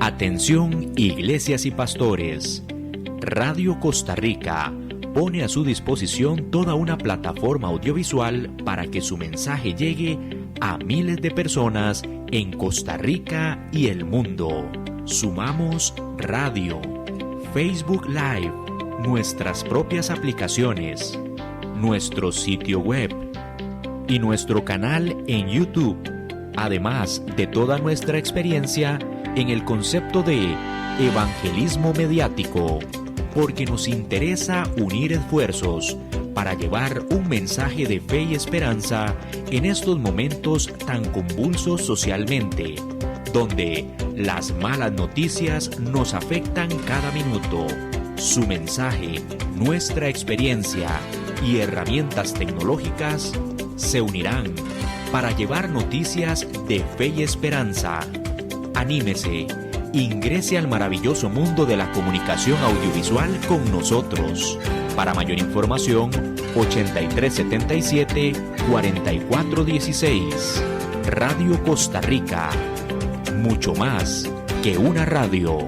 Atención, iglesias y pastores. Radio Costa Rica pone a su disposición toda una plataforma audiovisual para que su mensaje llegue a miles de personas en Costa Rica y el mundo. Sumamos radio, Facebook Live, nuestras propias aplicaciones, nuestro sitio web y nuestro canal en YouTube, además de toda nuestra experiencia en el concepto de evangelismo mediático, porque nos interesa unir esfuerzos para llevar un mensaje de fe y esperanza en estos momentos tan convulsos socialmente, donde las malas noticias nos afectan cada minuto. Su mensaje, nuestra experiencia y herramientas tecnológicas se unirán para llevar noticias de fe y esperanza. Anímese, ingrese al maravilloso mundo de la comunicación audiovisual con nosotros. Para mayor información, 8377-4416. Radio Costa Rica. Mucho más que una radio.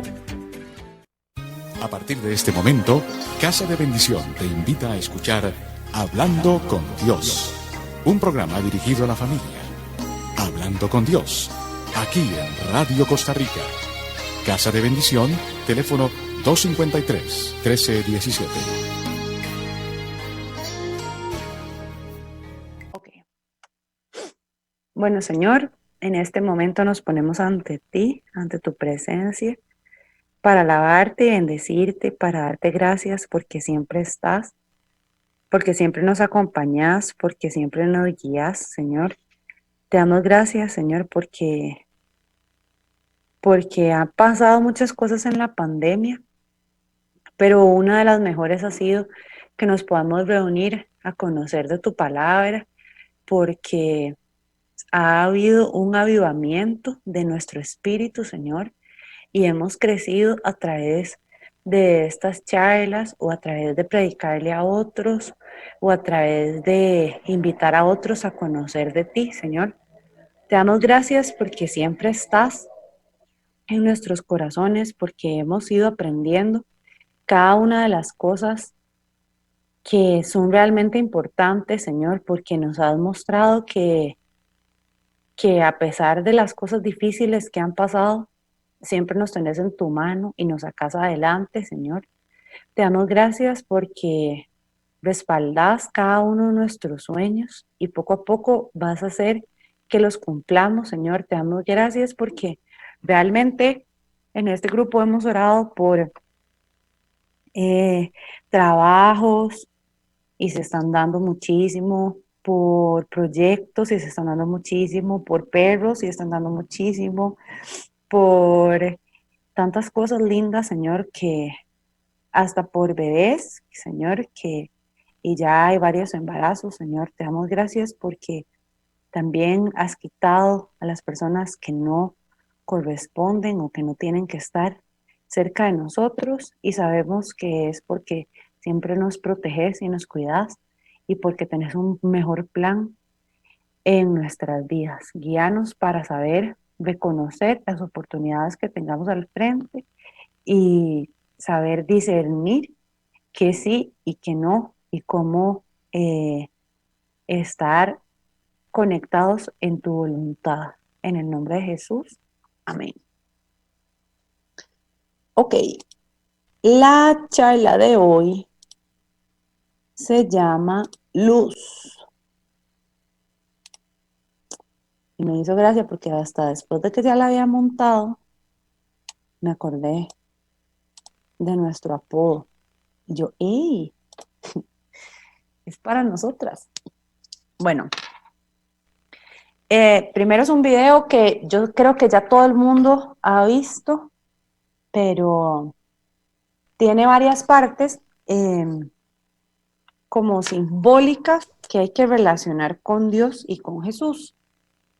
A partir de este momento, Casa de Bendición te invita a escuchar Hablando con Dios, un programa dirigido a la familia. Hablando con Dios, aquí en Radio Costa Rica. Casa de Bendición, teléfono 253-1317. Okay. Bueno, Señor, en este momento nos ponemos ante ti, ante tu presencia, para alabarte y bendecirte, para darte gracias porque siempre estás, porque siempre nos acompañas, porque siempre nos guías, Señor. Te damos gracias, Señor, porque han pasado muchas cosas en la pandemia, pero una de las mejores ha sido que nos podamos reunir a conocer de tu palabra, porque ha habido un avivamiento de nuestro espíritu, Señor, y hemos crecido a través de estas charlas o a través de predicarle a otros o a través de invitar a otros a conocer de ti, Señor. Te damos gracias porque siempre estás en nuestros corazones, porque hemos ido aprendiendo cada una de las cosas que son realmente importantes, Señor, porque nos has mostrado que a pesar de las cosas difíciles que han pasado, siempre nos tenés en tu mano y nos sacas adelante, Señor. Te damos gracias porque respaldás cada uno de nuestros sueños y poco a poco vas a hacer que los cumplamos, Señor. Te damos gracias porque realmente en este grupo hemos orado por trabajos y se están dando muchísimo, por proyectos y se están dando muchísimo, por perros y están dando muchísimo, por tantas cosas lindas, Señor, que hasta por bebés, Señor, y ya hay varios embarazos, Señor. Te damos gracias porque también has quitado a las personas que no corresponden o que no tienen que estar cerca de nosotros y sabemos que es porque siempre nos proteges y nos cuidas y porque tenés un mejor plan en nuestras vidas. Guíanos para saber reconocer las oportunidades que tengamos al frente y saber discernir que sí y que no y cómo estar conectados en tu voluntad. En el nombre de Jesús. Amén. Ok, la charla de hoy se llama Luz. Y me hizo gracia porque hasta después de que ya la había montado, me acordé de nuestro apodo. Y yo, ¡ey! Es para nosotras. Bueno, primero es un video que yo creo que ya todo el mundo ha visto, pero tiene varias partes como simbólicas que hay que relacionar con Dios y con Jesús.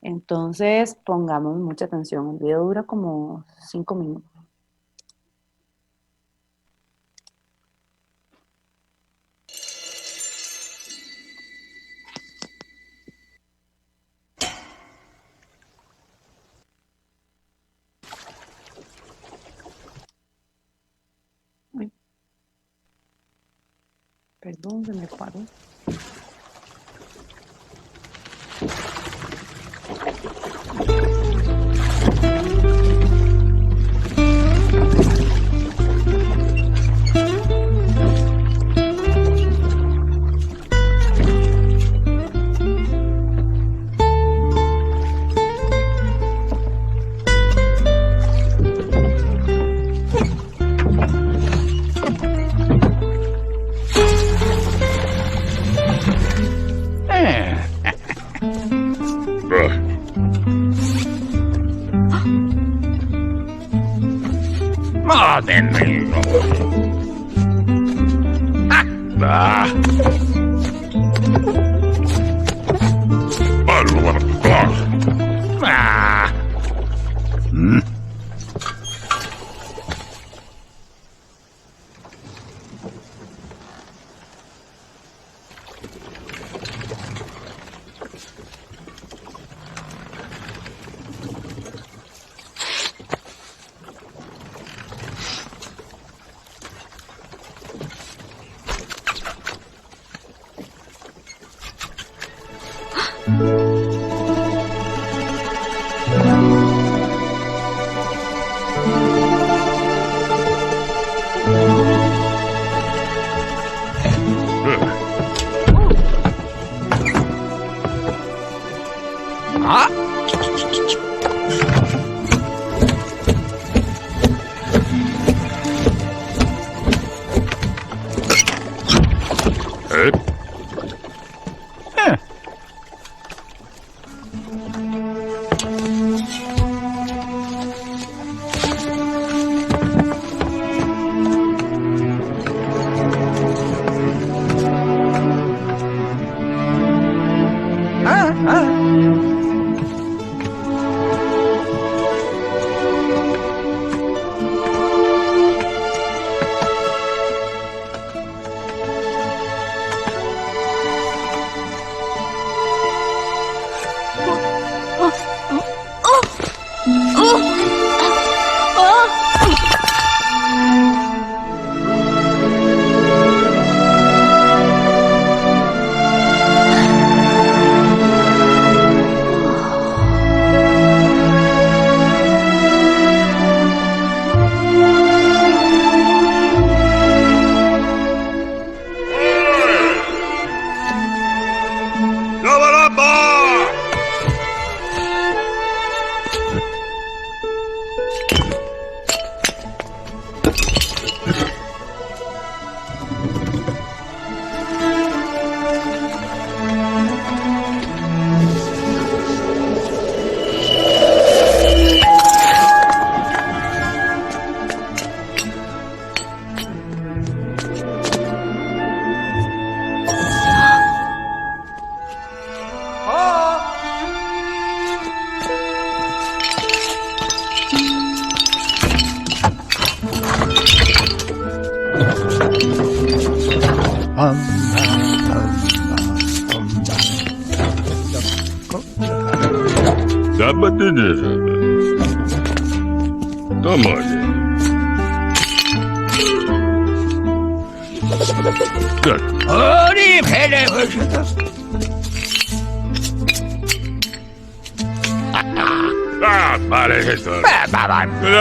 Entonces, pongamos mucha atención. El video dura como 5 minutos. Perdón, se me paró.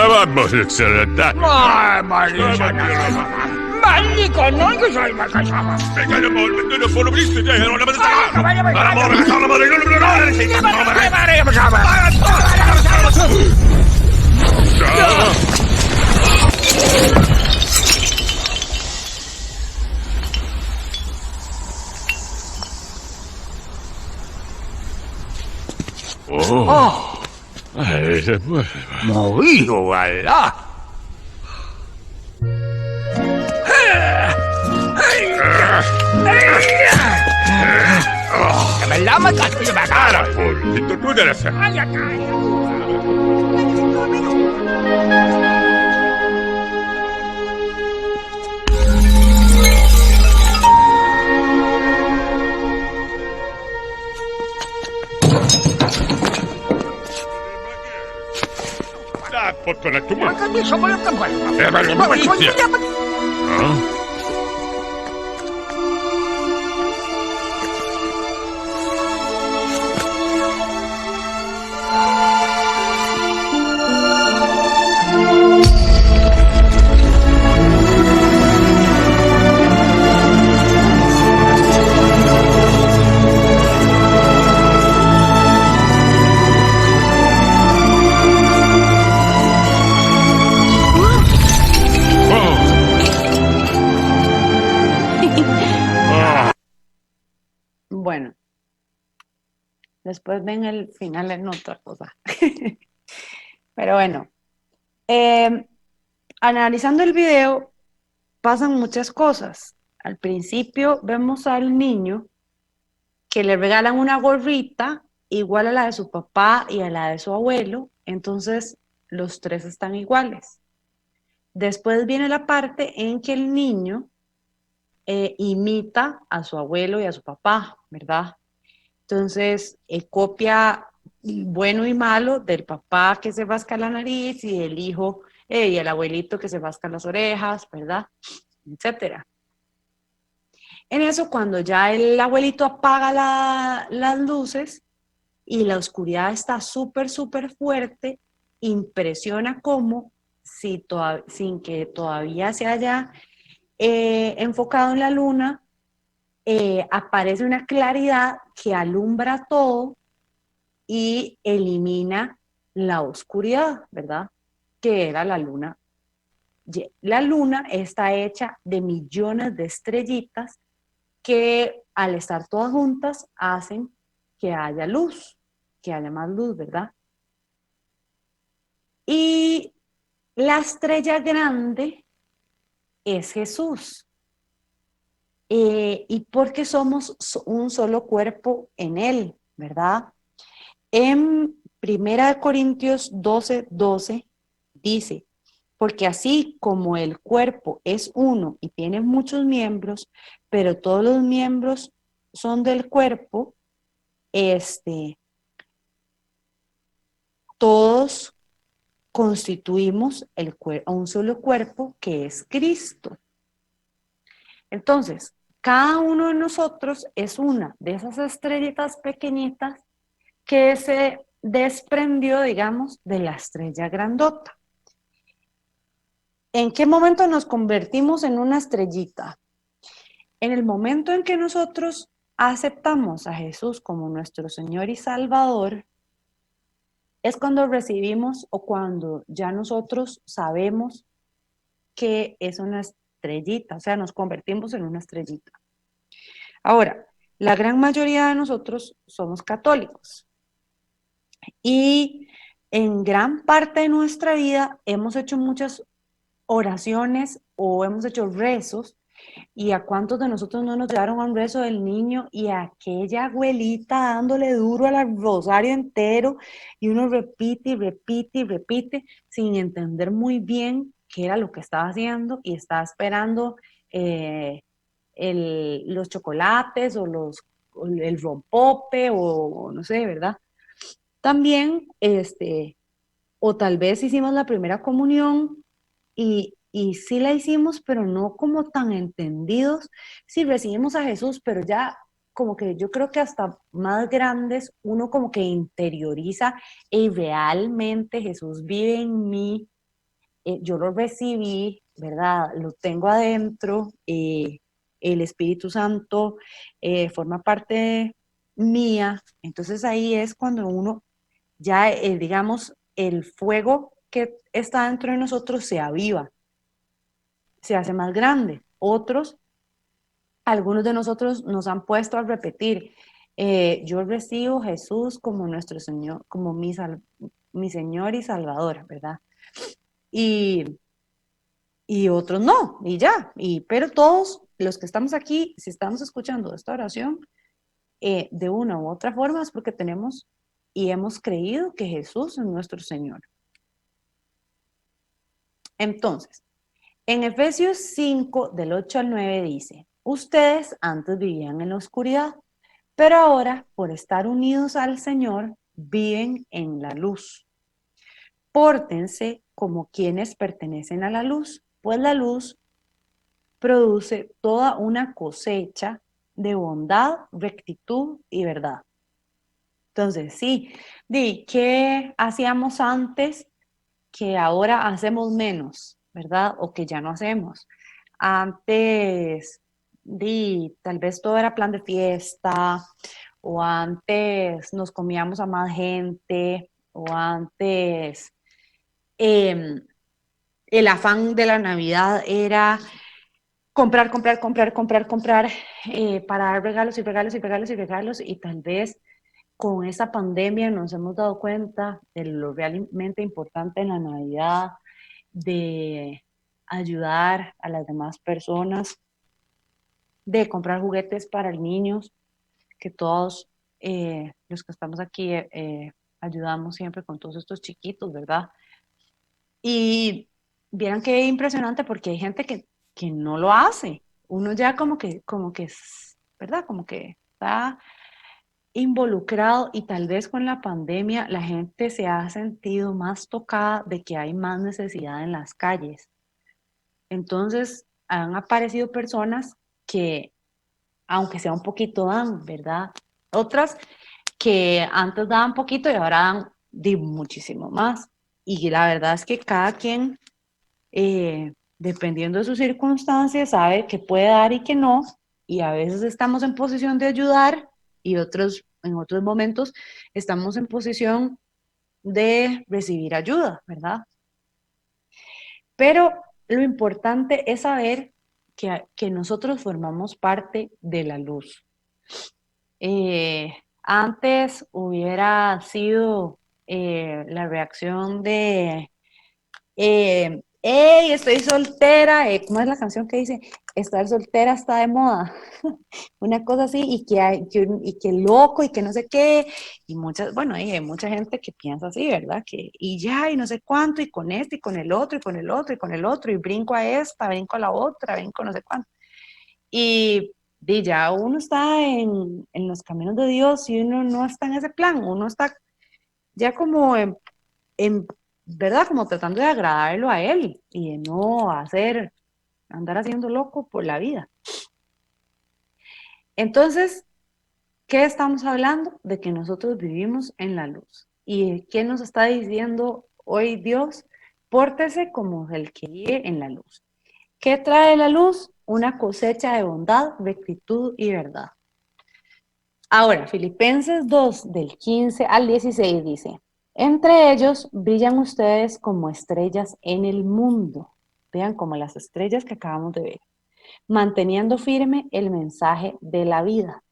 Vamos yükselirler. Malli konon güzel makasama. Pekala mor, bunu bunu bir istediğin her olamaz. Bana mor, kalamadı, gülüm, Muy voilà. Lama kaçıyor bak. Ara por, tu derese. Potpuna tu. Makanya sebelum kembali. Hebat. Después ven el final en otra cosa. Pero bueno, analizando el video, pasan muchas cosas. Al principio vemos al niño que le regalan una gorrita igual a la de su papá y a la de su abuelo, entonces los tres están iguales. Después viene la parte en que el niño imita a su abuelo y a su papá, ¿verdad? Entonces copia bueno y malo del papá que se rasca la nariz y del hijo y el abuelito que se rasca las orejas, ¿verdad? Etcétera. En eso, cuando ya el abuelito apaga las luces y la oscuridad está súper, súper fuerte, impresiona como sin que todavía se haya enfocado en la luna, aparece una claridad que alumbra todo y elimina la oscuridad, ¿verdad? Que era la luna. La luna está hecha de millones de estrellitas que al estar todas juntas hacen que haya luz, que haya más luz, ¿verdad? Y la estrella grande es Jesús. Y porque somos un solo cuerpo en Él, ¿verdad? En 1 Corintios 12:12 dice, porque así como el cuerpo es uno y tiene muchos miembros, pero todos los miembros son del cuerpo, todos constituimos un solo cuerpo que es Cristo. Entonces, cada uno de nosotros es una de esas estrellitas pequeñitas que se desprendió, digamos, de la estrella grandota. ¿En qué momento nos convertimos en una estrellita? En el momento en que nosotros aceptamos a Jesús como nuestro Señor y Salvador, es cuando recibimos o cuando ya nosotros sabemos que es una estrellita, o sea, nos convertimos en una estrellita. Ahora, la gran mayoría de nosotros somos católicos y en gran parte de nuestra vida hemos hecho muchas oraciones o hemos hecho rezos. ¿Y a cuántos de nosotros no nos llevaron a un rezo del niño y a aquella abuelita dándole duro al rosario entero y uno repite y repite y repite sin entender muy bien qué era lo que estaba haciendo y estaba esperando los chocolates o el rompope o no sé, ¿verdad? También, o tal vez hicimos la primera comunión y sí la hicimos, pero no como tan entendidos. Sí recibimos a Jesús, pero ya como que yo creo que hasta más grandes uno como que interioriza y realmente Jesús vive en mí, yo lo recibí, ¿verdad? Lo tengo adentro, el Espíritu Santo forma parte mía. Entonces ahí es cuando uno ya, digamos, el fuego que está dentro de nosotros se aviva, se hace más grande. Algunos de nosotros nos han puesto a repetir, yo recibo a Jesús como nuestro Señor, como mi Señor y Salvador, ¿verdad? Y otros no, y ya. Pero todos los que estamos aquí, si estamos escuchando esta oración, de una u otra forma es porque tenemos y hemos creído que Jesús es nuestro Señor. Entonces, en Efesios 5, del 8 al 9 dice, ustedes antes vivían en la oscuridad, pero ahora, por estar unidos al Señor, viven en la luz. Pórtense como quienes pertenecen a la luz, pues la luz produce toda una cosecha de bondad, rectitud y verdad. Entonces, sí, ¿qué hacíamos antes que ahora hacemos menos, ¿verdad? O que ya no hacemos? Antes, tal vez todo era plan de fiesta, o antes nos comíamos a más gente, o antes el afán de la Navidad era comprar, para dar regalos y regalos y regalos y regalos, y tal vez con esta pandemia nos hemos dado cuenta de lo realmente importante en la Navidad, de ayudar a las demás personas, de comprar juguetes para los niños, que todos los que estamos aquí ayudamos siempre con todos estos chiquitos, ¿verdad? Y vieran qué impresionante porque hay gente que no lo hace. Uno ya como que, ¿verdad? Como que está involucrado y tal vez con la pandemia la gente se ha sentido más tocada de que hay más necesidad en las calles. Entonces han aparecido personas que, aunque sea un poquito, dan, ¿verdad? Otras que antes daban poquito y ahora dan muchísimo más. Y la verdad es que cada quien, dependiendo de sus circunstancias, sabe que puede dar y que no. Y a veces estamos en posición de ayudar y en otros momentos estamos en posición de recibir ayuda, ¿verdad? Pero lo importante es saber que nosotros formamos parte de la luz. Antes hubiera sido la reacción de, hey, estoy soltera, ¿cómo es la canción que dice? Estar soltera está de moda, una cosa así, y que loco, y que no sé qué, y muchas, bueno, hay mucha gente que piensa así, ¿verdad? Y ya, y no sé cuánto, y con este, y con el otro, y con el otro, y con el otro, y brinco a esta, brinco a la otra, brinco no sé cuánto. Y ya uno está en los caminos de Dios y uno no está en ese plan, uno está ya como en, ¿verdad? Como tratando de agradarlo a Él y de no andar haciendo loco por la vida. Entonces, ¿qué estamos hablando? De que nosotros vivimos en la luz. ¿Y qué nos está diciendo hoy Dios? Pórtese como el que vive en la luz. ¿Qué trae la luz? Una cosecha de bondad, rectitud y verdad. Ahora, Filipenses 2, del 15 al 16 dice, entre ellos brillan ustedes como estrellas en el mundo. Vean como las estrellas que acabamos de ver, manteniendo firme el mensaje de la vida.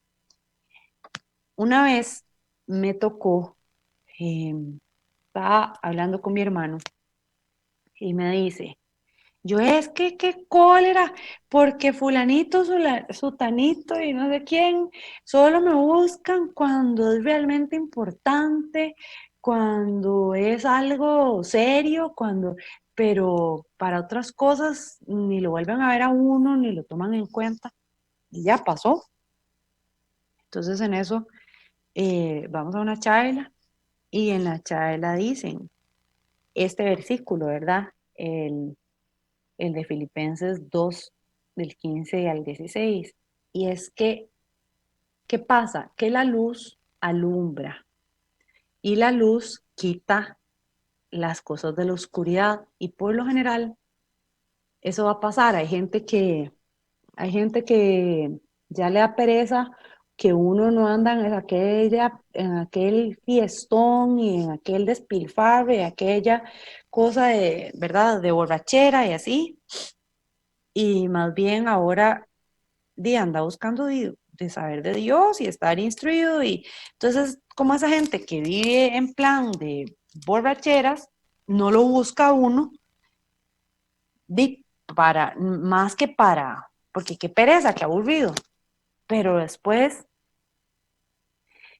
Una vez me tocó, estaba hablando con mi hermano y me dice, yo es que qué cólera, porque fulanito, sutanito y no sé quién, solo me buscan cuando es realmente importante, cuando es algo serio, pero para otras cosas ni lo vuelven a ver a uno, ni lo toman en cuenta, y ya pasó. Entonces en eso vamos a una charla y en la charla dicen este versículo, ¿verdad? El de Filipenses 2, del 15 al 16. Y es que, ¿qué pasa? Que la luz alumbra y la luz quita las cosas de la oscuridad y por lo general eso va a pasar. Hay gente que ya le da pereza que uno no anda en aquel fiestón y en aquel despilfarre, aquella cosa de, ¿verdad?, de borrachera y así. Y más bien ahora anda buscando de saber de Dios y estar instruido. Y entonces, como esa gente que vive en plan de borracheras, no lo busca uno más que porque qué pereza, qué aburrido. Pero después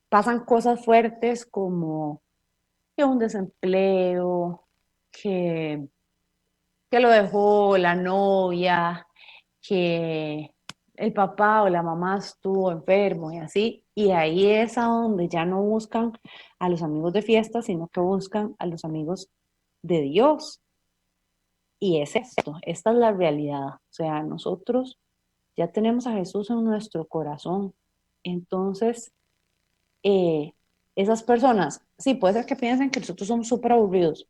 pasan cosas fuertes como que un desempleo, que, que lo dejó la novia, que el papá o la mamá estuvo enfermo y así, y ahí es a donde ya no buscan a los amigos de fiesta, sino que buscan a los amigos de Dios. Y es esto, esta es la realidad. O sea, nosotros ya tenemos a Jesús en nuestro corazón. Entonces, esas personas, sí, puede ser que piensen que nosotros somos súper aburridos,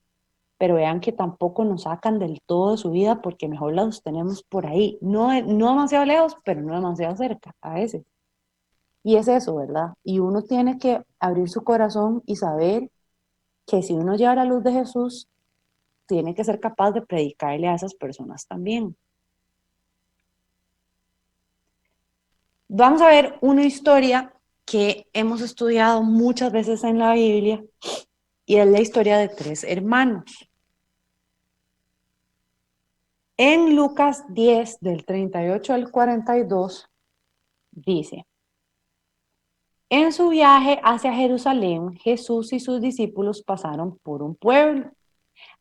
pero vean que tampoco nos sacan del todo de su vida porque mejor los tenemos por ahí, no demasiado lejos, pero no demasiado cerca a veces. Y es eso, ¿verdad? Y uno tiene que abrir su corazón y saber que si uno lleva la luz de Jesús, tiene que ser capaz de predicarle a esas personas también. Vamos a ver una historia que hemos estudiado muchas veces en la Biblia y es la historia de 3 hermanos. En Lucas 10, del 38 al 42, dice: en su viaje hacia Jerusalén, Jesús y sus discípulos pasaron por un pueblo.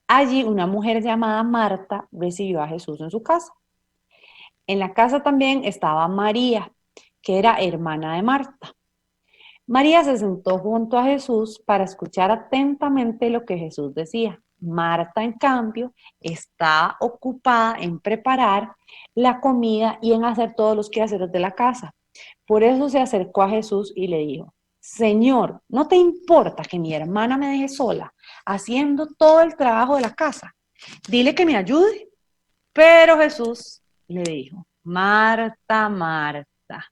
Allí una mujer llamada Marta recibió a Jesús en su casa. En la casa también estaba María, que era hermana de Marta. María se sentó junto a Jesús para escuchar atentamente lo que Jesús decía. Marta, en cambio, está ocupada en preparar la comida y en hacer todos los quehaceres de la casa. Por eso se acercó a Jesús y le dijo: Señor, ¿no te importa que mi hermana me deje sola haciendo todo el trabajo de la casa? Dile que me ayude. Pero Jesús le dijo: Marta, Marta,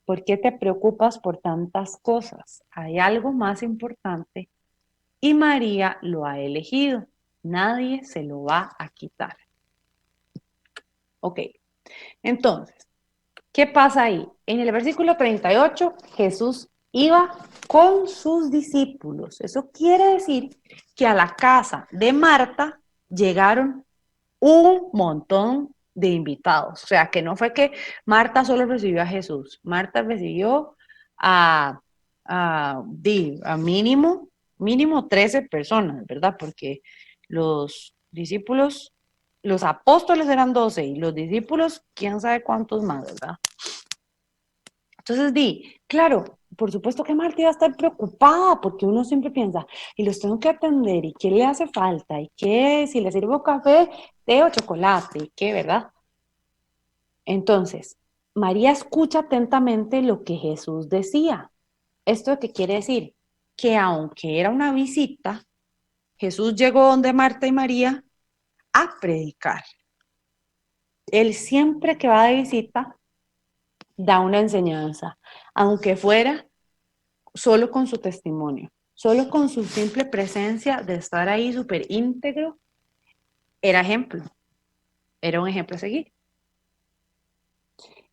¿por qué te preocupas por tantas cosas? Hay algo más importante y María lo ha elegido. Nadie se lo va a quitar. Ok, entonces, ¿qué pasa ahí? En el versículo 38, Jesús iba con sus discípulos. Eso quiere decir que a la casa de Marta llegaron un montón de invitados. O sea, que no fue que Marta solo recibió a Jesús. Marta recibió a mínimo 13 personas, ¿verdad? Porque los discípulos, los apóstoles eran 12 y los discípulos, quién sabe cuántos más, ¿verdad? Entonces claro, por supuesto que Marta iba a estar preocupada porque uno siempre piensa, y los tengo que atender, y qué le hace falta, y qué, si le sirvo café, té o chocolate, y qué, ¿verdad? Entonces, María escucha atentamente lo que Jesús decía. ¿Esto qué quiere decir? Que aunque era una visita, Jesús llegó donde Marta y María a predicar. Él siempre que va de visita da una enseñanza, aunque fuera solo con su testimonio, solo con su simple presencia de estar ahí súper íntegro, era un ejemplo a seguir.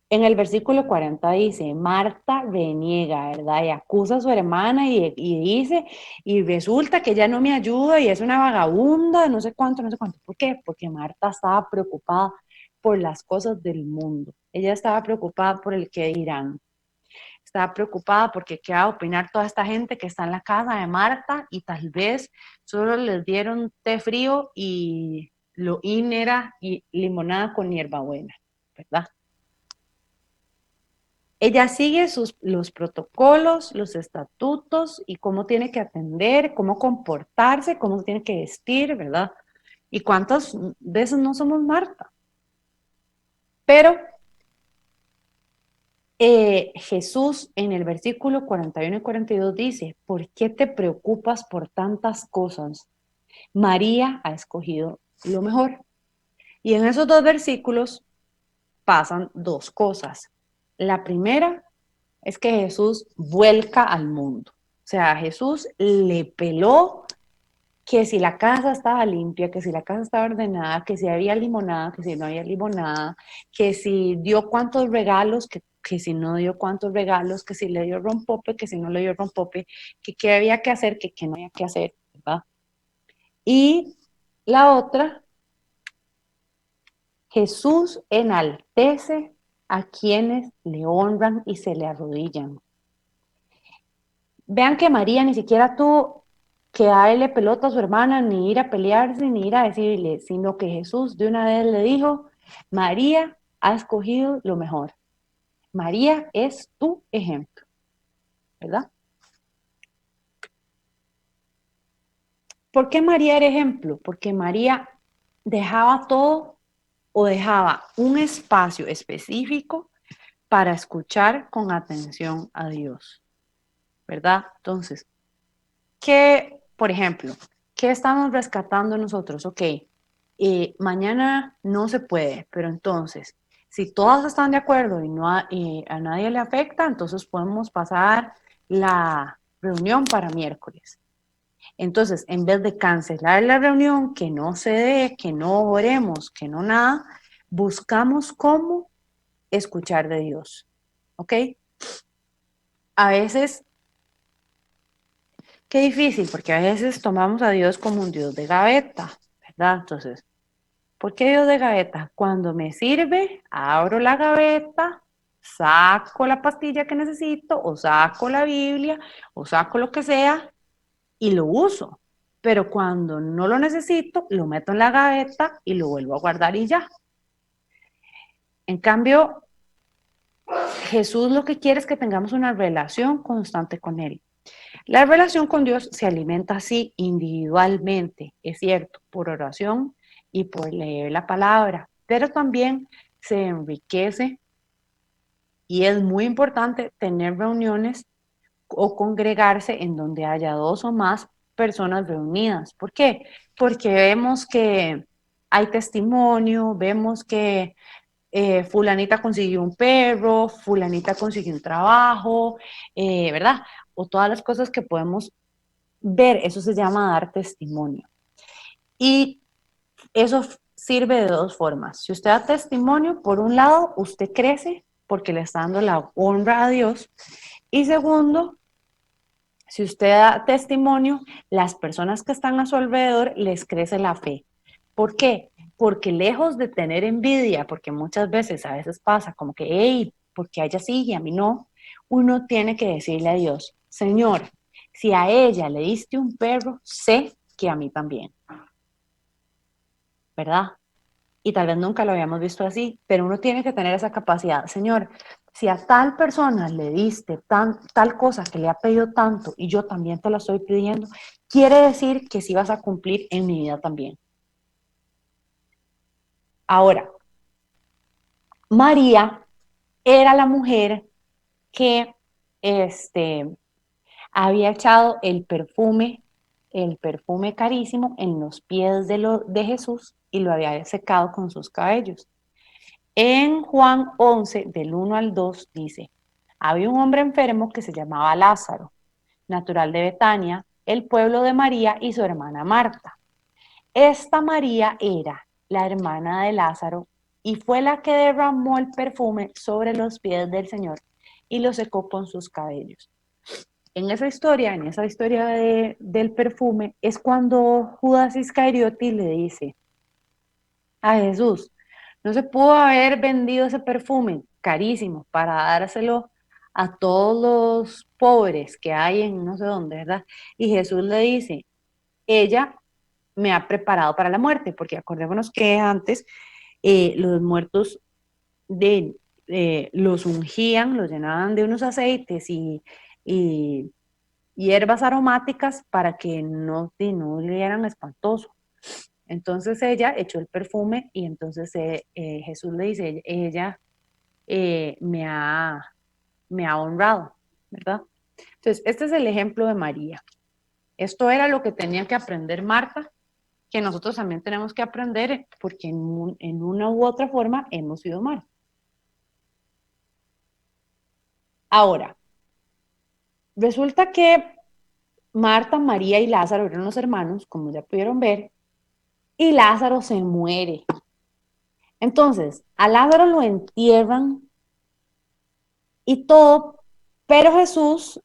En el versículo 40 dice: Marta reniega, ¿verdad? Y acusa a su hermana y dice, y resulta que ella no me ayuda y es una vagabunda, no sé cuánto, no sé cuánto. ¿Por qué? Porque Marta estaba preocupada por las cosas del mundo. Ella estaba preocupada por el qué dirán. Estaba preocupada porque qué va a opinar toda esta gente que está en la casa de Marta y tal vez solo les dieron té frío y lo era y limonada con hierbabuena, ¿verdad? Ella sigue los protocolos, los estatutos y cómo tiene que atender, cómo comportarse, cómo se tiene que vestir, ¿verdad? ¿Y cuántas veces no somos Marta? Pero Jesús en el versículo 41 y 42 dice: ¿por qué te preocupas por tantas cosas? María ha escogido lo mejor. Y en esos 2 versículos pasan 2 cosas. La primera es que Jesús vuelca al mundo. O sea, Jesús le peló que si la casa estaba limpia, que si la casa estaba ordenada, que si había limonada, que si no había limonada, que si dio cuántos regalos, que si no dio cuántos regalos, que si le dio rompope, que si no le dio rompope, que qué había que hacer, que qué no había que hacer, ¿verdad? Y la otra, Jesús enaltece a quienes le honran y se le arrodillan. Vean que María ni siquiera tuvo que darle pelota a su hermana, ni ir a pelearse, ni ir a decirle, sino que Jesús de una vez le dijo: María ha escogido lo mejor. María es tu ejemplo, ¿verdad? ¿Por qué María era ejemplo? Porque María dejaba todo o dejaba un espacio específico para escuchar con atención a Dios, ¿verdad? Entonces, por ejemplo, ¿qué estamos rescatando nosotros? Ok, mañana no se puede, pero entonces, si todos están de acuerdo y a nadie le afecta, entonces podemos pasar la reunión para miércoles. Entonces, en vez de cancelar la reunión, que no se dé, que no oremos, que no nada, buscamos cómo escuchar de Dios. ¿Ok? a veces, qué difícil, porque a veces tomamos a Dios como un Dios de gaveta, ¿verdad? Entonces, ¿por qué Dios de gaveta? Cuando me sirve, abro la gaveta, saco la pastilla que necesito, o saco la Biblia, o saco lo que sea, y lo uso. Pero cuando no lo necesito, lo meto en la gaveta y lo vuelvo a guardar y ya. En cambio, Jesús lo que quiere es que tengamos una relación constante con Él. La relación con Dios se alimenta así individualmente, es cierto, por oración y por leer la palabra, pero también se enriquece y es muy importante tener reuniones o congregarse en donde haya dos o más personas reunidas. ¿Por qué? Porque vemos que hay testimonio, vemos que fulanita consiguió un perro, fulanita consiguió un trabajo, ¿verdad? O todas las cosas que podemos ver, eso se llama dar testimonio. Y eso sirve de dos formas. Si usted da testimonio, por un lado, usted crece porque le está dando la honra a Dios. Y segundo, si usted da testimonio, las personas que están a su alrededor les crece la fe. ¿Por qué? Porque lejos de tener envidia, porque muchas veces, a veces pasa como que, hey, porque a ella sí y a mí no, uno tiene que decirle a Dios, Señor, si a ella le diste un perro, sé que a mí también, ¿verdad? Y tal vez nunca lo habíamos visto así, pero uno tiene que tener esa capacidad. Señor, si a tal persona le diste tal cosa que le ha pedido tanto y yo también te la estoy pidiendo, quiere decir que sí vas a cumplir en mi vida también. Ahora, María era la mujer que había echado el perfume carísimo en los pies de Jesús y lo había secado con sus cabellos. En Juan 11, del 1 al 2, dice, había un hombre enfermo que se llamaba Lázaro, natural de Betania, el pueblo de María y su hermana Marta. Esta María era la hermana de Lázaro y fue la que derramó el perfume sobre los pies del Señor y lo secó con sus cabellos. En esa historia del perfume, es cuando Judas Iscariote le dice a Jesús, no se pudo haber vendido ese perfume carísimo para dárselo a todos los pobres que hay en no sé dónde, ¿verdad? Y Jesús le dice, ella me ha preparado para la muerte, porque acordémonos que antes los muertos los ungían, los llenaban de unos aceites y hierbas aromáticas para que no le dieran espantoso. Entonces ella echó el perfume y entonces Jesús le dice, ella me ha honrado, ¿verdad? Entonces, este es el ejemplo de María. Esto era lo que tenía que aprender Marta, que nosotros también tenemos que aprender porque en una u otra forma hemos sido mal. Ahora, resulta que Marta, María y Lázaro eran los hermanos, como ya pudieron ver, y Lázaro se muere. Entonces, a Lázaro lo entierran y todo, pero Jesús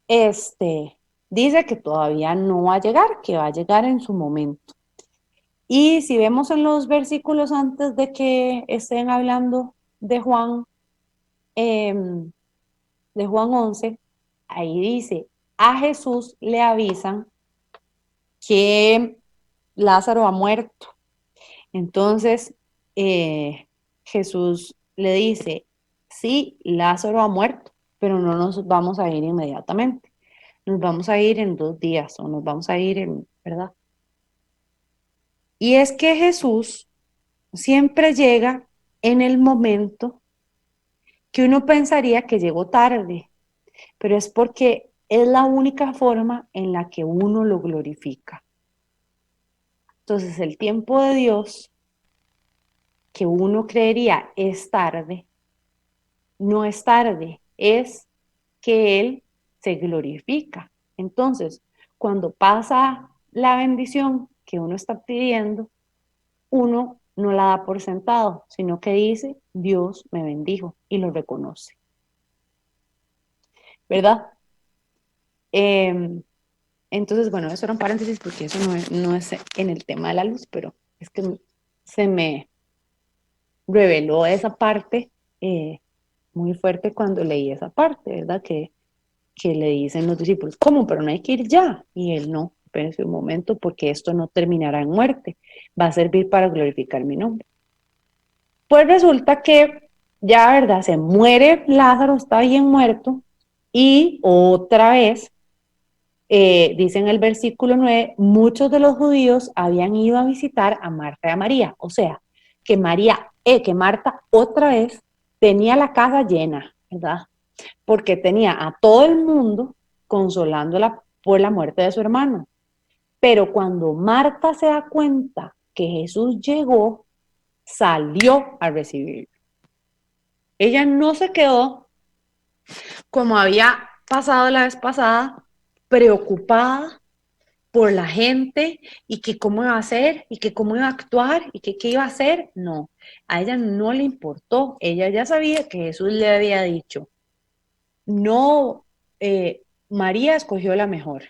dice que todavía no va a llegar, que va a llegar en su momento. Y si vemos en los versículos antes de que estén hablando de eh, de Juan 11, ahí dice, a Jesús le avisan que Lázaro ha muerto. Entonces, Jesús le dice, sí, Lázaro ha muerto, pero no nos vamos a ir inmediatamente. Nos vamos a ir en 2 días o nos vamos a ir ¿verdad? Y es que Jesús siempre llega en el momento que uno pensaría que llegó tarde, pero es porque es la única forma en la que uno lo glorifica. Entonces, el tiempo de Dios, que uno creería es tarde, no es tarde, es que Él se glorifica. Entonces, cuando pasa la bendición que uno está pidiendo, uno no la da por sentado, sino que dice, Dios me bendijo y lo reconoce. ¿Verdad? Em, entonces, bueno, eso era un paréntesis porque eso no es en el tema de la luz, pero es que se me reveló esa parte muy fuerte cuando leí esa parte, ¿verdad? Que le dicen los discípulos, ¿cómo? Pero no hay que ir ya. Y él no, espérense un momento porque esto no terminará en muerte, va a servir para glorificar mi nombre. Pues resulta que ya, ¿verdad? Se muere Lázaro, está bien muerto, y otra vez, dice en el versículo 9, muchos de los judíos habían ido a visitar a Marta y a María, o sea, que Marta otra vez tenía la casa llena, ¿verdad? Porque tenía a todo el mundo consolándola por la muerte de su hermano. Pero cuando Marta se da cuenta que Jesús llegó, salió a recibirlo. Ella no se quedó como había pasado la vez pasada, preocupada por la gente y que cómo iba a hacer y que cómo iba a actuar y que qué iba a hacer. No, a ella no le importó. Ella ya sabía que Jesús le había dicho, no, María escogió la mejor.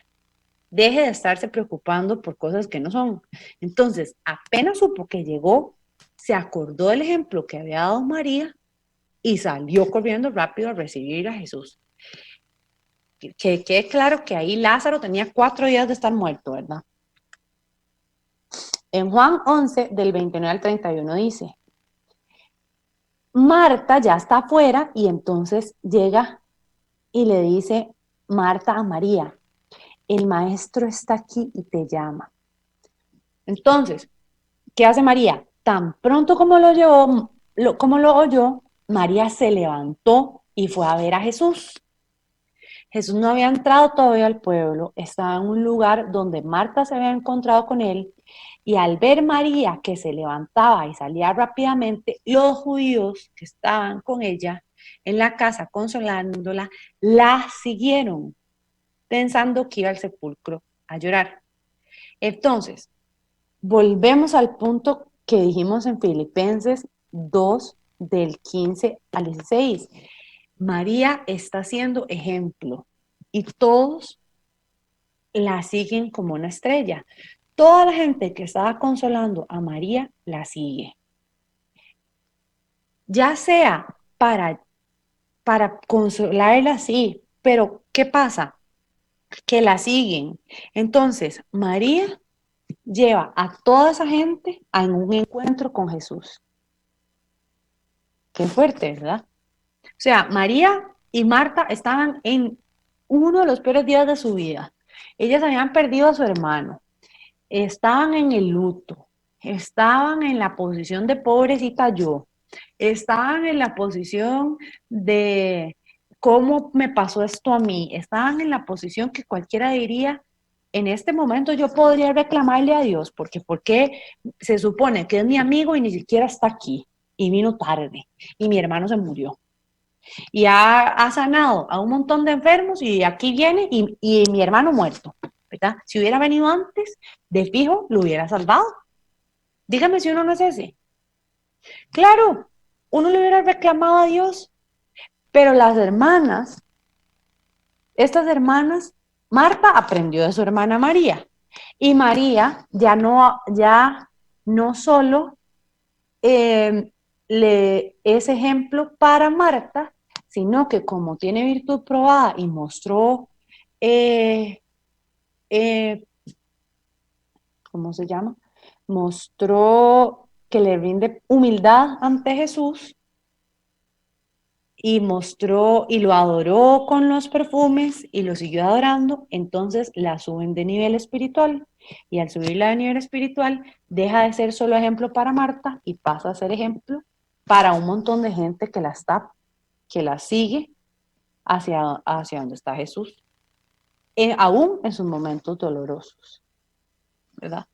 Deje de estarse preocupando por cosas que no son. Entonces, apenas supo que llegó, se acordó del ejemplo que había dado María y salió corriendo rápido a recibir a Jesús. Que quede claro que ahí Lázaro tenía 4 días de estar muerto, ¿verdad? En Juan 11, del 29 al 31 dice, Marta ya está afuera y entonces llega y le dice Marta a María, el maestro está aquí y te llama. Entonces, ¿qué hace María? Tan pronto como como lo oyó, María se levantó y fue a ver a Jesús. Jesús no había entrado todavía al pueblo, estaba en un lugar donde Marta se había encontrado con él, y al ver María que se levantaba y salía rápidamente, los judíos que estaban con ella en la casa consolándola, la siguieron, pensando que iba al sepulcro a llorar. Entonces, volvemos al punto que dijimos en Filipenses 2, del 15 al 16. María está siendo ejemplo y todos la siguen como una estrella. Toda la gente que estaba consolando a María la sigue. Ya sea para consolarla, sí, pero ¿qué pasa? Que la siguen. Entonces, María lleva a toda esa gente a un encuentro con Jesús. Qué fuerte, ¿verdad? O sea, María y Marta estaban en uno de los peores días de su vida. Ellas habían perdido a su hermano, estaban en el luto, estaban en la posición de pobrecita yo, estaban en la posición de cómo me pasó esto a mí, estaban en la posición que cualquiera diría, en este momento yo podría reclamarle a Dios, porque se supone que es mi amigo y ni siquiera está aquí, y vino tarde, y mi hermano se murió y ha sanado a un montón de enfermos y aquí viene y mi hermano muerto, ¿verdad? Si hubiera venido antes, de fijo, lo hubiera salvado. Dígame si uno no es ese. Claro, uno le hubiera reclamado a Dios, pero estas hermanas, Marta aprendió de su hermana María y María ya no solo es ejemplo para Marta, sino que como tiene virtud probada y mostró, eh, eh, ¿cómo se llama? Mostró que le rinde humildad ante Jesús y mostró y lo adoró con los perfumes y lo siguió adorando, entonces la suben de nivel espiritual y al subirla de nivel espiritual deja de ser solo ejemplo para Marta y pasa a ser ejemplo para un montón de gente que la sigue hacia donde está Jesús, aún en sus momentos dolorosos, ¿verdad?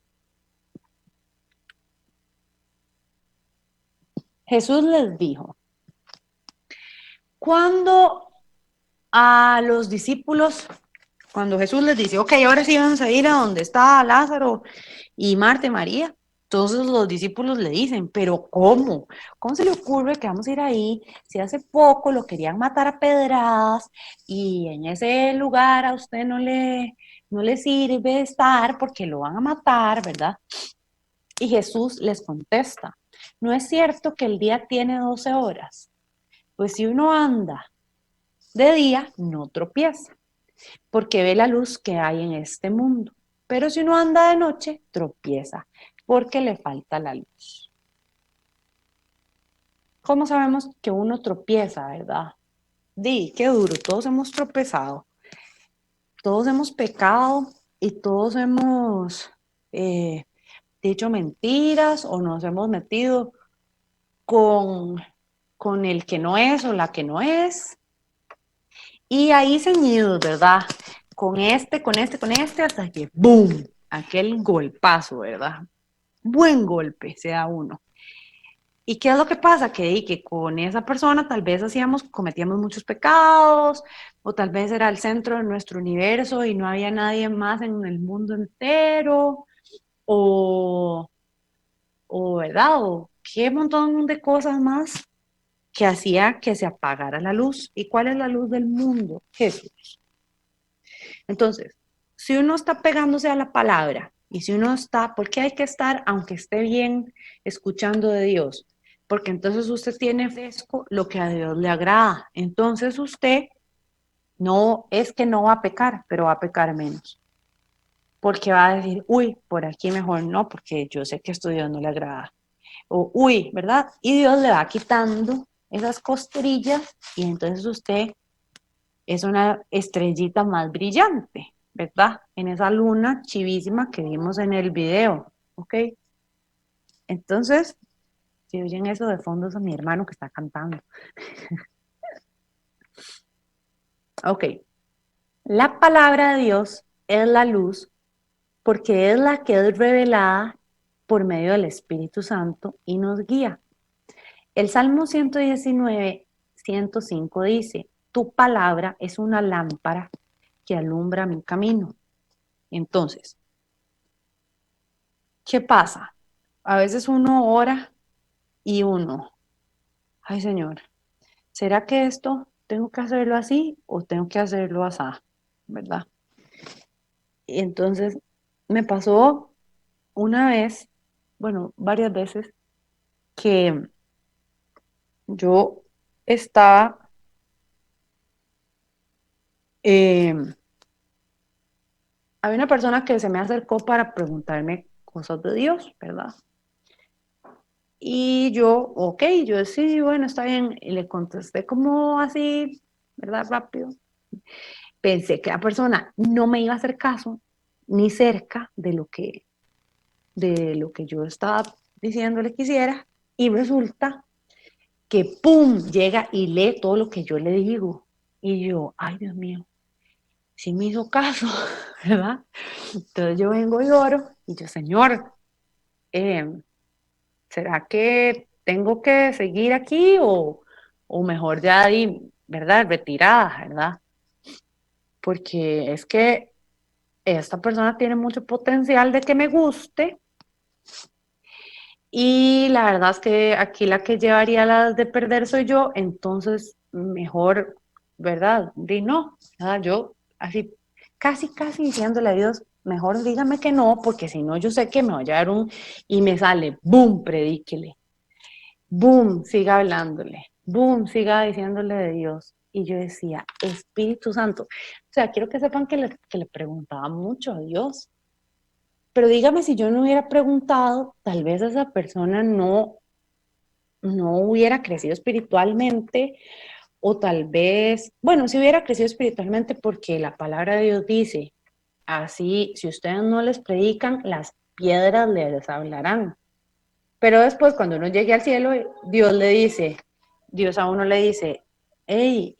Jesús les dijo, cuando a los discípulos, cuando Jesús les dice, ok, ahora sí vamos a ir a donde está Lázaro y Marta y María, Entonces los discípulos le dicen, pero ¿cómo? ¿Cómo se le ocurre que vamos a ir ahí si hace poco lo querían matar a pedradas y en ese lugar a usted no le sirve estar porque lo van a matar, ¿verdad? Y Jesús les contesta, ¿no es cierto que el día tiene 12 horas? Pues si uno anda de día, no tropieza, porque ve la luz que hay en este mundo. Pero si uno anda de noche, tropieza, porque le falta la luz. ¿Cómo sabemos que uno tropieza, verdad? Qué duro, todos hemos tropezado, todos hemos pecado y todos hemos dicho mentiras o nos hemos metido con, con el que no es o la que no es. Y ahí ceñidos, ¿verdad? Con este, hasta que ¡boom! Aquel golpazo, ¿verdad? Buen golpe se da uno. ¿Y qué es lo que pasa? Que con esa persona tal vez cometíamos muchos pecados, o tal vez era el centro de nuestro universo y no había nadie más en el mundo entero, o, ¿verdad? O qué montón de cosas más que hacía que se apagara la luz. ¿Y cuál es la luz del mundo? Jesús. Entonces, si uno está pegándose a la palabra y si uno está, ¿por qué hay que estar, aunque esté bien, escuchando de Dios? Porque entonces usted tiene fresco lo que a Dios le agrada. Entonces usted no es que no va a pecar, pero va a pecar menos. Porque va a decir, uy, por aquí mejor no, porque yo sé que esto a Dios no le agrada. O, uy, ¿verdad? Y Dios le va quitando esas costrillas y entonces usted es una estrellita más brillante, ¿verdad? En esa luna chivísima que vimos en el video, ¿ok? Entonces, si oyen eso de fondo es a mi hermano que está cantando. Ok, la palabra de Dios es la luz porque es la que es revelada por medio del Espíritu Santo y nos guía. El Salmo 119, 105 dice, tu palabra es una lámpara que alumbra mi camino. Entonces, ¿qué pasa? A veces uno ora y uno, ay Señor, ¿será que esto tengo que hacerlo así o tengo que hacerlo así? ¿Verdad? Y entonces me pasó una vez, bueno, varias veces, que yo estaba, eh, había una persona que se me acercó para preguntarme cosas de Dios, ¿verdad? Y yo, ok, yo sí, bueno, está bien, y le contesté como así, ¿verdad? Rápido. Pensé que la persona no me iba a hacer caso ni cerca de lo que yo estaba diciéndole que hiciera, y resulta que ¡pum! Llega y lee todo lo que yo le digo. Y yo, ay Dios mío, sí me hizo caso, ¿verdad? Entonces yo vengo y oro, y yo, Señor, ¿será que tengo que seguir aquí o mejor ya di, ¿verdad? Retirada, ¿verdad? Porque es que esta persona tiene mucho potencial de que me guste y la verdad es que aquí la que llevaría las de perder soy yo, entonces mejor, ¿verdad? Di no, ¿verdad? Yo así casi diciéndole a Dios, mejor dígame que no, porque si no yo sé que me va a llevar y me sale, boom, predíquele, boom, siga hablándole, boom, siga diciéndole de Dios. Y yo decía, Espíritu Santo, o sea, quiero que sepan que le preguntaba mucho a Dios. Pero dígame si yo no hubiera preguntado, tal vez esa persona no hubiera crecido espiritualmente o tal vez, bueno, si hubiera crecido espiritualmente porque la palabra de Dios dice, así, si ustedes no les predican, las piedras les hablarán. Pero después, cuando uno llegue al cielo, Dios a uno le dice, hey,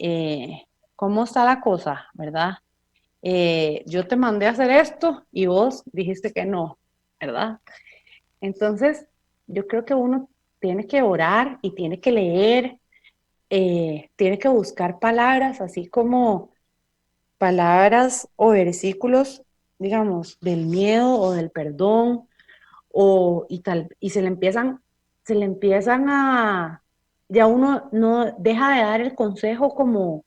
¿cómo está la cosa? ¿Verdad? Yo te mandé a hacer esto y vos dijiste que no, ¿verdad? Entonces, yo creo que uno tiene que orar y tiene que leer, tiene que buscar palabras, así como palabras o versículos, digamos, del miedo o del perdón y se le empiezan ya uno no deja de dar el consejo como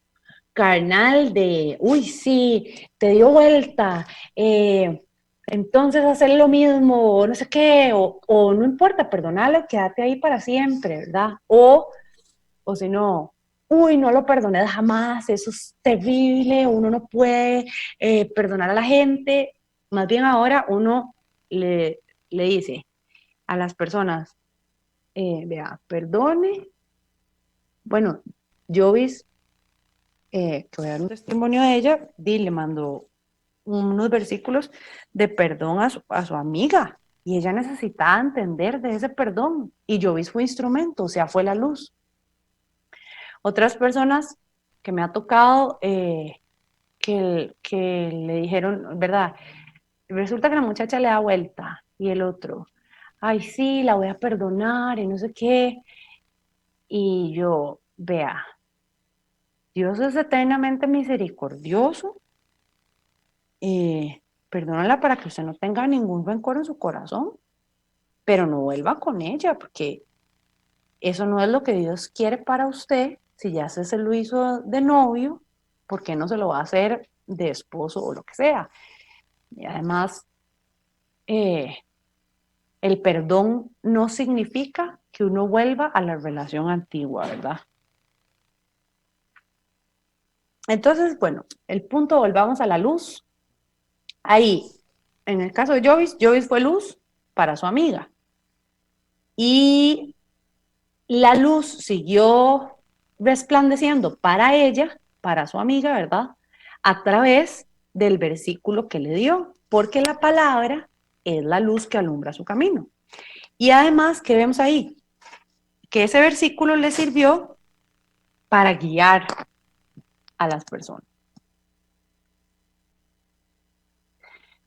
carnal de, uy, sí, te dio vuelta, entonces hacer lo mismo, o no sé qué, o no importa, perdonalo, quédate ahí para siempre, ¿verdad? O si no, uy, no lo perdoné jamás, eso es terrible, uno no puede perdonar a la gente. Más bien ahora uno le dice a las personas, vea, perdone. Bueno, yo vi que voy a dar un testimonio de ella, le mandó unos versículos de perdón a su amiga, y ella necesitaba entender de ese perdón, y yo vi su instrumento, o sea, fue la luz. Otras personas que me ha tocado que le dijeron, ¿verdad? Resulta que la muchacha le da vuelta y el otro, ay, sí, la voy a perdonar y no sé qué. Y yo, vea, Dios es eternamente misericordioso. Perdónala para que usted no tenga ningún rencor en su corazón, pero no vuelva con ella, porque eso no es lo que Dios quiere para usted. Si ya se lo hizo de novio, ¿por qué no se lo va a hacer de esposo o lo que sea? Y además, el perdón no significa que uno vuelva a la relación antigua, ¿verdad? Entonces, bueno, el punto, volvamos a la luz. Ahí, en el caso de Jovis fue luz para su amiga. Y la luz siguió resplandeciendo para ella, para su amiga, ¿verdad? A través del versículo que le dio, porque la palabra es la luz que alumbra su camino. Y además, ¿qué vemos ahí? Que ese versículo le sirvió para guiar a las personas.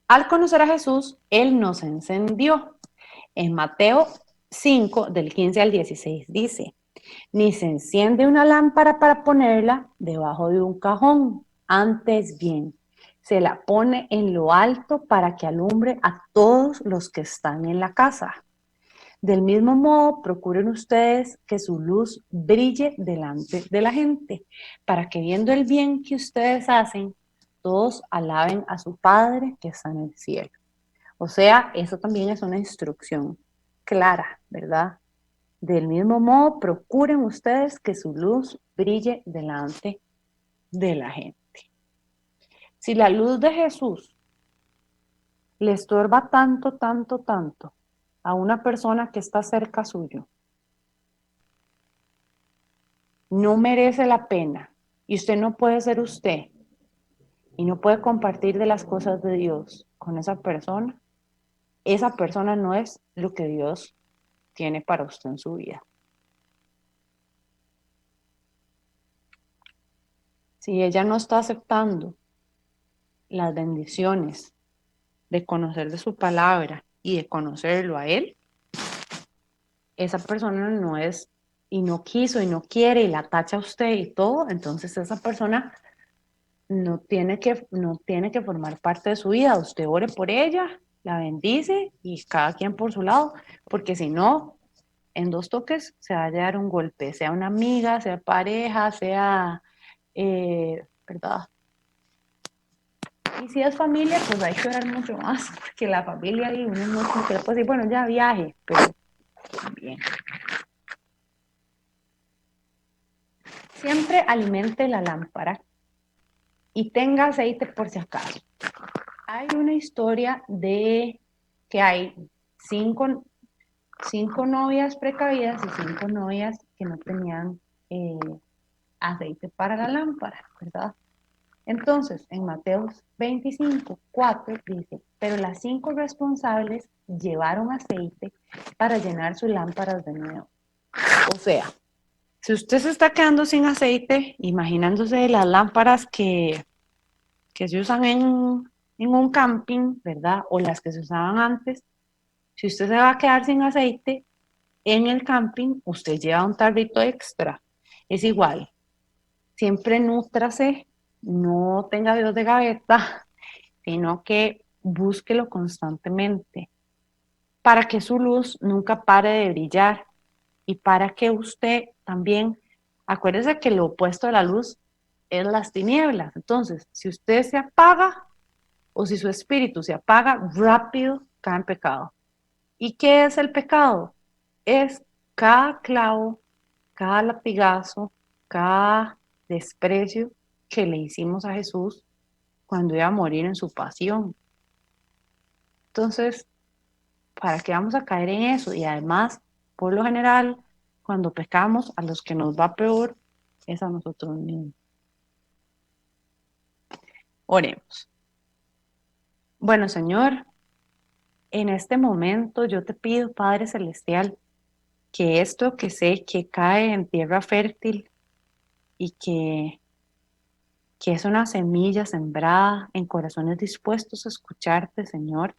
Al conocer a Jesús, Él nos encendió. En Mateo 5, del 15 al 16, dice, ni se enciende una lámpara para ponerla debajo de un cajón, antes bien, se la pone en lo alto para que alumbre a todos los que están en la casa. Del mismo modo, procuren ustedes que su luz brille delante de la gente, para que viendo el bien que ustedes hacen, todos alaben a su Padre que está en el cielo. O sea, eso también es una instrucción clara, ¿verdad? Del mismo modo, procuren ustedes que su luz brille delante de la gente. Si la luz de Jesús le estorba tanto, tanto, tanto a una persona que está cerca suyo, no merece la pena, y usted no puede ser usted y no puede compartir de las cosas de Dios con esa persona no es lo que Dios tiene para usted en su vida. Si ella no está aceptando las bendiciones de conocer de su palabra y de conocerlo a Él, esa persona no es, y no quiso, y no quiere, y la tacha a usted y todo, entonces esa persona no tiene que formar parte de su vida. Usted ore por ella, la bendice, y cada quien por su lado, porque si no, en 2 toques se va a llevar un golpe, sea una amiga, sea pareja, sea, ¿verdad? Y si es familia, pues hay que orar mucho más, porque la familia y uno no como que le puede decir, bueno, ya viaje, pero también. Siempre alimente la lámpara y tenga aceite por si acaso. Hay una historia de que hay cinco novias precavidas y 5 novias que no tenían aceite para la lámpara, ¿verdad? Entonces, en Mateo 25:4 dice, pero las 5 responsables llevaron aceite para llenar sus lámparas de nuevo. O sea, si usted se está quedando sin aceite, imaginándose las lámparas que se usan en un camping, ¿verdad? O las que se usaban antes, si usted se va a quedar sin aceite en el camping, usted lleva un tarrito extra. Es igual, siempre nútrase, no tenga Dios de gaveta, sino que búsquelo constantemente. para que su luz nunca pare de brillar y para que usted también, acuérdese que lo opuesto a la luz es las tinieblas. Entonces, si usted se apaga o si su espíritu se apaga, rápido cae en pecado. ¿Y qué es el pecado? Es cada clavo, cada latigazo, cada desprecio que le hicimos a Jesús cuando iba a morir en su pasión. Entonces, ¿para qué vamos a caer en eso? Y además, por lo general, cuando pecamos, a los que nos va peor es a nosotros mismos. Oremos. Bueno, Señor, en este momento yo te pido, Padre Celestial, que esto que sé que cae en tierra fértil y que es una semilla sembrada en corazones dispuestos a escucharte, Señor,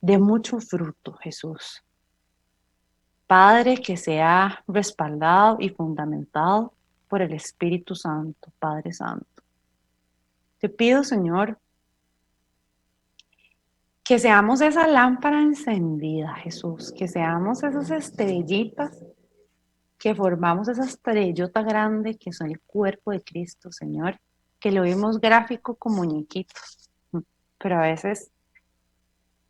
dé mucho fruto, Jesús. Padre, que sea respaldado y fundamentado por el Espíritu Santo, Padre Santo. Te pido, Señor, que seamos esa lámpara encendida, Jesús, que seamos esas estrellitas, que formamos esa estrellota grande que son el cuerpo de Cristo, Señor, que lo vimos gráfico con muñequitos, pero a veces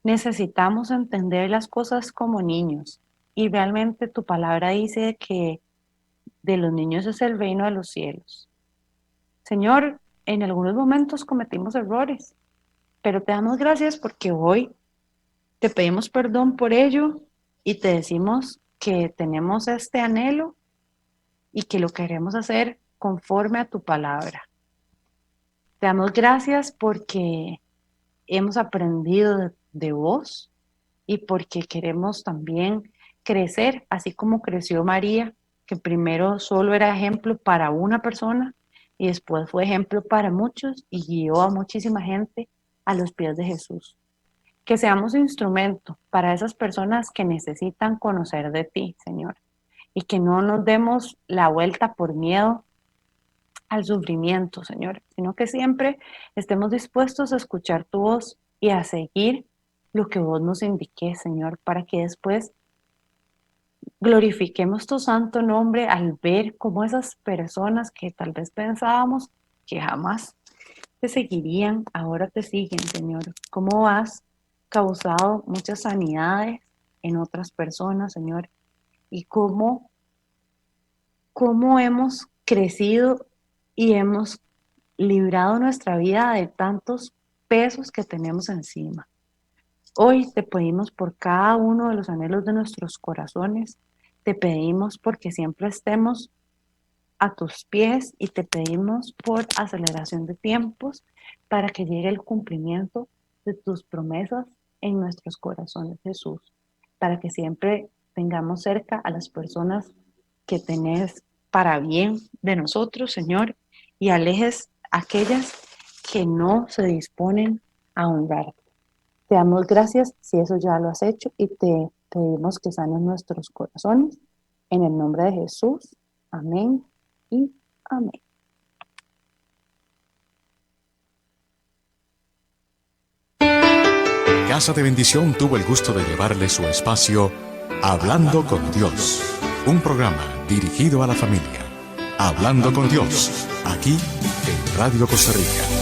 necesitamos entender las cosas como niños y realmente tu palabra dice que de los niños es el reino de los cielos. Señor, en algunos momentos cometimos errores, pero te damos gracias porque hoy te pedimos perdón por ello y te decimos que tenemos este anhelo y que lo queremos hacer conforme a tu palabra. Te damos gracias porque hemos aprendido de vos y porque queremos también crecer, así como creció María, que primero solo era ejemplo para una persona y después fue ejemplo para muchos y guió a muchísima gente a los pies de Jesús. Que seamos instrumento para esas personas que necesitan conocer de ti, Señor, y que no nos demos la vuelta por miedo al sufrimiento, Señor, sino que siempre estemos dispuestos a escuchar tu voz y a seguir lo que vos nos indiques, Señor, para que después glorifiquemos tu santo nombre al ver cómo esas personas que tal vez pensábamos que jamás te seguirían, ahora te siguen, Señor. Cómo has causado muchas sanidades en otras personas, Señor, y cómo hemos crecido y hemos librado nuestra vida de tantos pesos que tenemos encima. Hoy te pedimos por cada uno de los anhelos de nuestros corazones, te pedimos porque siempre estemos a tus pies y te pedimos por aceleración de tiempos para que llegue el cumplimiento de tus promesas en nuestros corazones, Jesús, para que siempre tengamos cerca a las personas que tenés para bien de nosotros, Señor, y alejes aquellas que no se disponen a honrarte. Te damos gracias si eso ya lo has hecho y te pedimos que sanes nuestros corazones. En el nombre de Jesús. Amén y amén. Casa de Bendición tuvo el gusto de llevarle su espacio Hablando con Dios, un programa dirigido a la familia. Hablando con Dios, aquí en Radio Costa Rica.